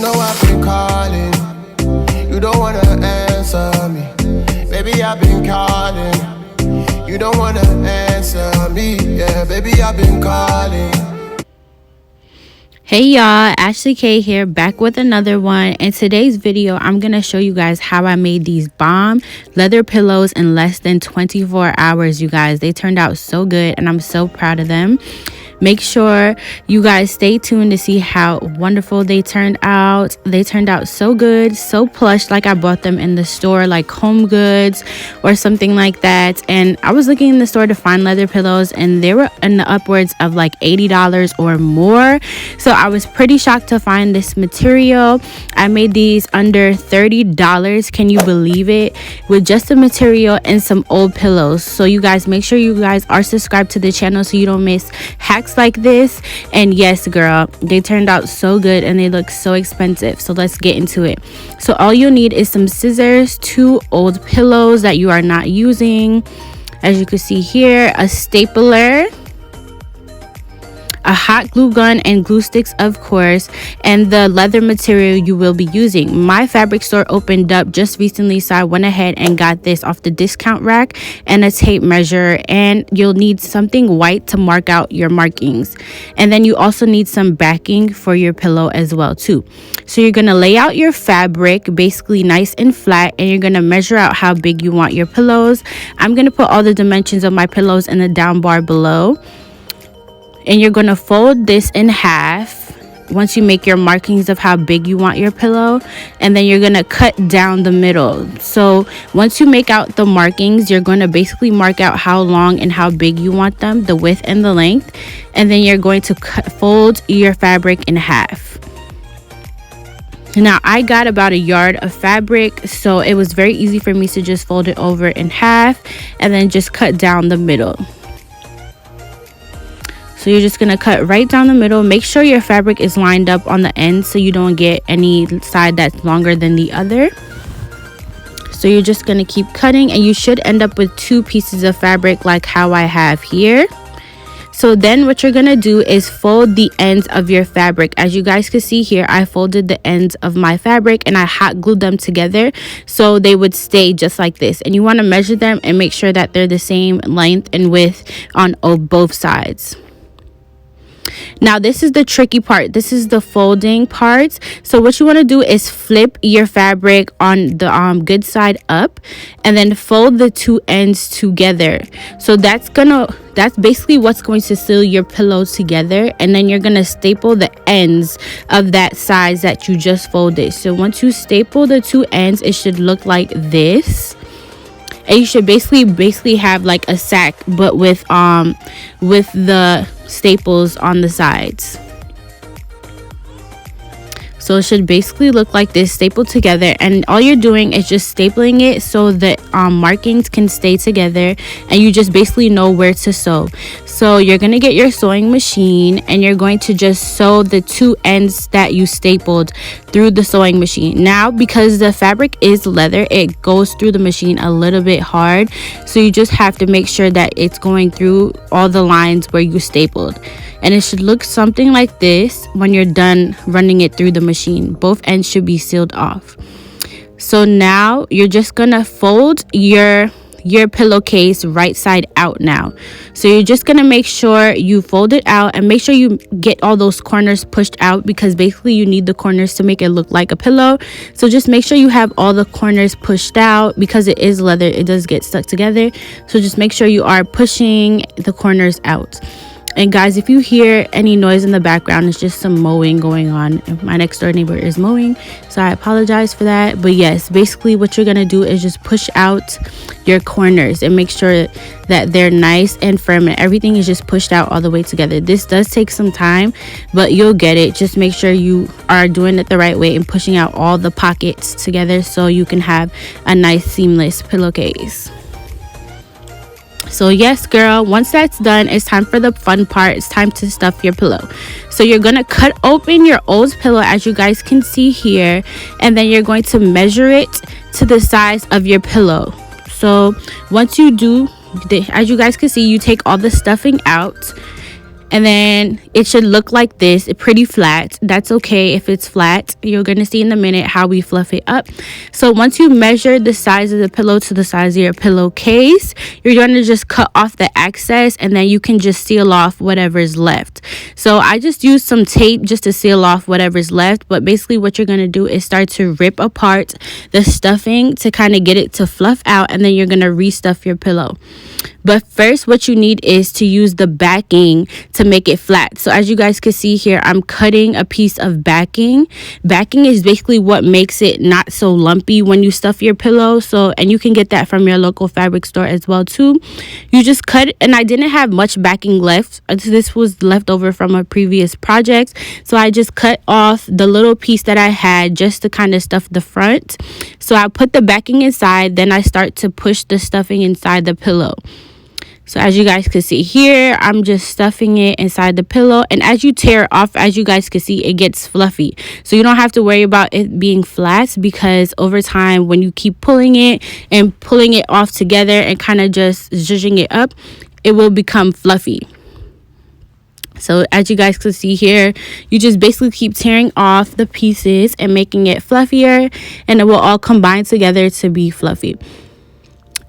know I've been calling, you don't wanna answer me. Baby, I've been calling, you don't wanna answer me. Yeah, baby, I've been calling. Hey y'all, Ashley K here, back with another one. In today's video, I'm gonna show you guys how I made these bomb leather pillows in less than 24 hours. You guys, they turned out so good and I'm so proud of them. Make sure you guys stay tuned to see how wonderful they turned out. They turned out so good, so plush, like I bought them in the store, like Home Goods or something like that. And I was looking in the store to find leather pillows and they were in the upwards of like $80 or more. So I was pretty shocked to find this material. I made these under $30. Can you believe it? With just the material and some old pillows. So you guys, make sure you guys are subscribed to the channel so you don't miss hacks like this. And yes, girl, they turned out so good and they look so expensive. So let's get into it. So all you'll need is some scissors, 2 old pillows that you are not using, as you can see here, a stapler, a hot glue gun and glue sticks, of course, and the leather material you will be using. My fabric store opened up just recently, so I went ahead and got this off the discount rack, and a tape measure, and you'll need something white to mark out your markings. And then you also need some backing for your pillow as well too. So you're going to lay out your fabric basically nice and flat, and you're going to measure out how big you want your pillows. I'm going to put all the dimensions of my pillows in the down bar below. And you're going to fold this in half once you make your markings of how big you want your pillow, and then you're going to cut down the middle. So once you make out the markings, you're going to basically mark out how long and how big you want them, the width and the length, and then you're going to fold your fabric in half. Now I got about a yard of fabric, so it was very easy for me to just fold it over in half and then just cut down the middle. So you're just going to cut right down the middle. Make sure your fabric is lined up on the end so you don't get any side that's longer than the other. So you're just going to keep cutting, and you should end up with 2 pieces of fabric like how I have here. So then what you're going to do is fold the ends of your fabric. As you guys can see here, I folded the ends of my fabric and I hot glued them together so they would stay just like this. And you want to measure them and make sure that they're the same length and width on both sides. Now this is the tricky part. This is the folding part. So what you want to do is flip your fabric on the good side up and then fold the 2 ends together. So that's basically what's going to seal your pillow together, and then you're going to staple the ends of that size that you just folded. So once you staple the 2 ends, it should look like this. And you should basically have like a sack, but with the staples on the sides. So it should basically look like this, stapled together, and all you're doing is just stapling it so that markings can stay together, and you just basically know where to sew. So you're going to get your sewing machine and you're going to just sew the 2 ends that you stapled through the sewing machine. Now, because the fabric is leather, it goes through the machine a little bit hard, so you just have to make sure that it's going through all the lines where you stapled. And it should look something like this when you're done running it through the machine. Both ends should be sealed off. So now you're just gonna fold your pillowcase right side out now. So you're just gonna make sure you fold it out and make sure you get all those corners pushed out, because basically you need the corners to make it look like a pillow. So just make sure you have all the corners pushed out, because it is leather, it does get stuck together. So just make sure you are pushing the corners out. And guys, if you hear any noise in the background, it's just some mowing going on. My next door neighbor is mowing, so I apologize for that. But yes, basically what you're gonna do is just push out your corners and make sure that they're nice and firm and everything is just pushed out all the way together. This does take some time, but you'll get it. Just make sure you are doing it the right way and pushing out all the pockets together so you can have a nice seamless pillowcase. So yes, girl, once that's done, it's time for the fun part. It's time to stuff your pillow. So you're going to cut open your old pillow, as you guys can see here, and then you're going to measure it to the size of your pillow. So once you do, as you guys can see, you take all the stuffing out, And then it should look like this. It's pretty flat. That's okay if it's flat. You're going to see in a minute how we fluff it up. So once you measure the size of the pillow to the size of your pillowcase, you're going to just cut off the excess, and then you can just seal off whatever's left. So I just used some tape just to seal off whatever's left. But basically what you're going to do is start to rip apart the stuffing to kind of get it to fluff out, and then you're going to restuff your pillow. But first, what you need is to use the backing to make it flat. So as you guys can see here, I'm cutting a piece of backing. Backing is basically what makes it not so lumpy when you stuff your pillow. And you can get that from your local fabric store as well too. You just cut, and I didn't have much backing left. This was left over from a previous project. So I just cut off the little piece that I had just to kind of stuff the front. So I put the backing inside, then I start to push the stuffing inside the pillow. So as you guys can see here, I'm just stuffing it inside the pillow. And as you tear it off, as you guys can see, it gets fluffy. So you don't have to worry about it being flat, because over time, when you keep pulling it and pulling it off together and kind of just zhuzhing it up, it will become fluffy. So as you guys can see here, you just basically keep tearing off the pieces and making it fluffier, and it will all combine together to be fluffy.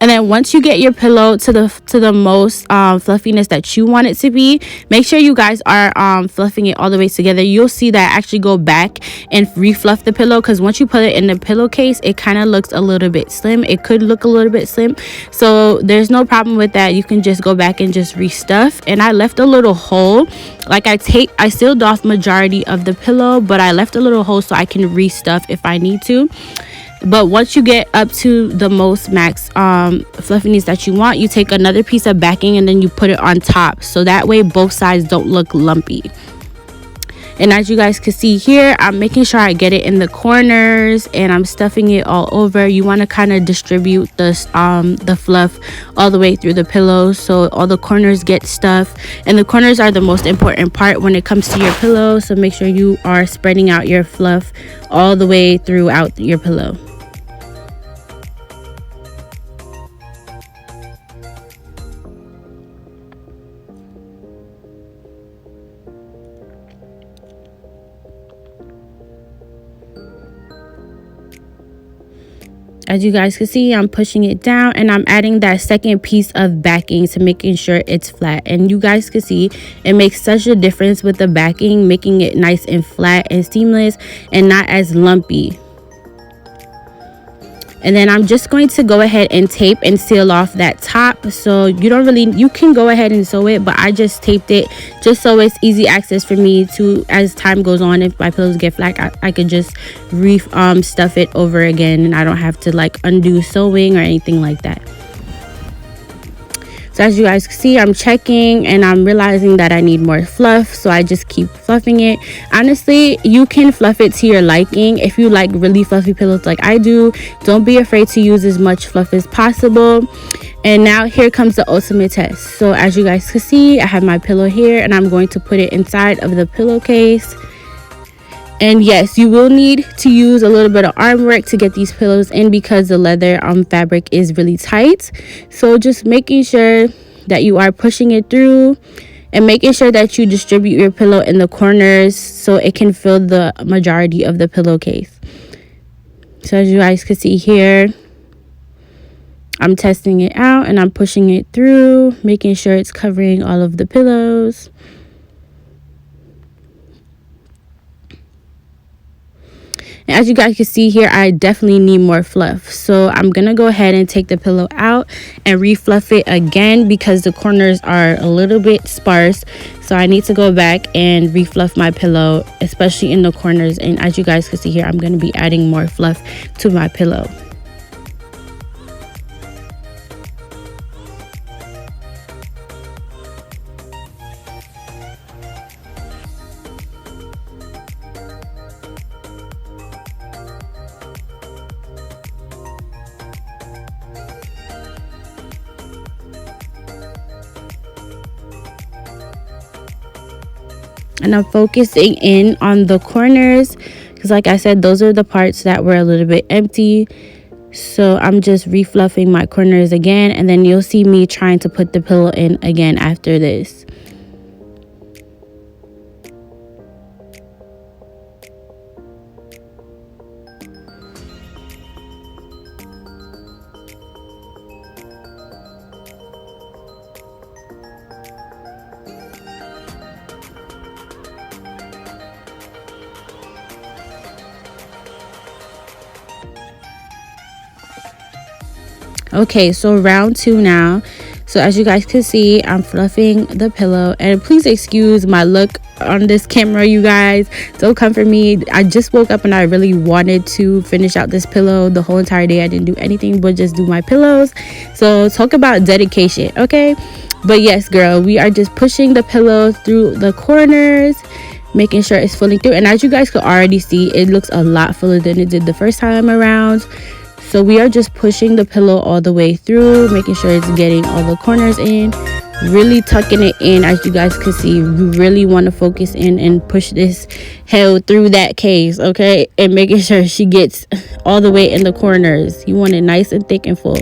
And then once you get your pillow to the most fluffiness that you want it to be, make sure you guys are fluffing it all the way together. You'll see that I actually go back and refluff the pillow, because once you put it in the pillowcase, it kind of looks a little bit slim. It could look a little bit slim, so there's no problem with that. You can just go back and just restuff. And I left a little hole, like I sealed off majority of the pillow, but I left a little hole so I can restuff if I need to. But once you get up to the most max fluffiness that you want, you take another piece of backing and then you put it on top, so that way both sides don't look lumpy. And as you guys can see here, I'm making sure I get it in the corners, and I'm stuffing it all over. You want to kind of distribute the fluff all the way through the pillow, so all the corners get stuffed. And the corners are the most important part when it comes to your pillow, so make sure you are spreading out your fluff all the way throughout your pillow. As you guys can see, I'm pushing it down, and I'm adding that second piece of backing to making sure it's flat. And you guys can see it makes such a difference with the backing, making it nice and flat and seamless and not as lumpy. And then I'm just going to go ahead and tape and seal off that top. So you can go ahead and sew it, but I just taped it just so it's easy access for me to, as time goes on, if my pillows get flat, I could just stuff it over again, and I don't have to like undo sewing or anything like that. So as you guys can see, I'm checking and I'm realizing that I need more fluff, so I just keep fluffing it. Honestly, you can fluff it to your liking. If you like really fluffy pillows like I do, don't be afraid to use as much fluff as possible. And now here comes the ultimate test. So as you guys can see, I have my pillow here, and I'm going to put it inside of the pillowcase. And yes, you will need to use a little bit of arm work to get these pillows in, because the leather fabric is really tight. So just making sure that you are pushing it through, and making sure that you distribute your pillow in the corners so it can fill the majority of the pillowcase. So as you guys can see here, I'm testing it out and I'm pushing it through, making sure it's covering all of the pillows. And as you guys can see here, I definitely need more fluff. So I'm going to go ahead and take the pillow out and refluff it again, because the corners are a little bit sparse. So I need to go back and refluff my pillow, especially in the corners. And as you guys can see here, I'm going to be adding more fluff to my pillow. And I'm focusing in on the corners, because like I said, those are the parts that were a little bit empty. So I'm just refluffing my corners again, and then you'll see me trying to put the pillow in again after this. Okay, so round 2 now. So as you guys can see, I'm fluffing the pillow, and please excuse my look on this camera, you guys. Don't come for me. I just woke up and I really wanted to finish out this pillow. The whole entire day I didn't do anything but just do my pillows. So talk about dedication, okay? But yes, girl, we are just pushing the pillow through the corners, making sure it's filling through. And as you guys could already see, it looks a lot fuller than it did the first time around. So we are just pushing the pillow all the way through, making sure it's getting all the corners in, really tucking it in. As you guys can see, you really want to focus in and push this hell through that case, okay? And making sure she gets all the way in the corners. You want it nice and thick and full.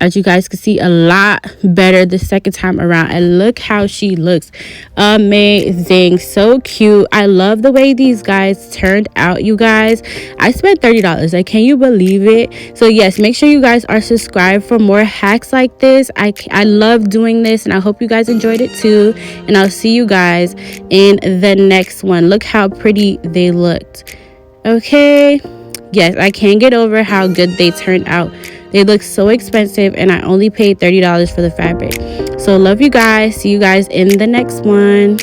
As you guys can see, a lot better the second time around. And look how she looks. Amazing. So cute. I love the way these guys turned out, you guys. I spent $30. Like, can you believe it? So yes, make sure you guys are subscribed for more hacks like this. I love doing this, and I hope you guys enjoyed it too. And I'll see you guys in the next one. Look how pretty they looked. Okay. Yes, I can't get over how good they turned out. They look so expensive, and I only paid $30 for the fabric. So love you guys. See you guys in the next one.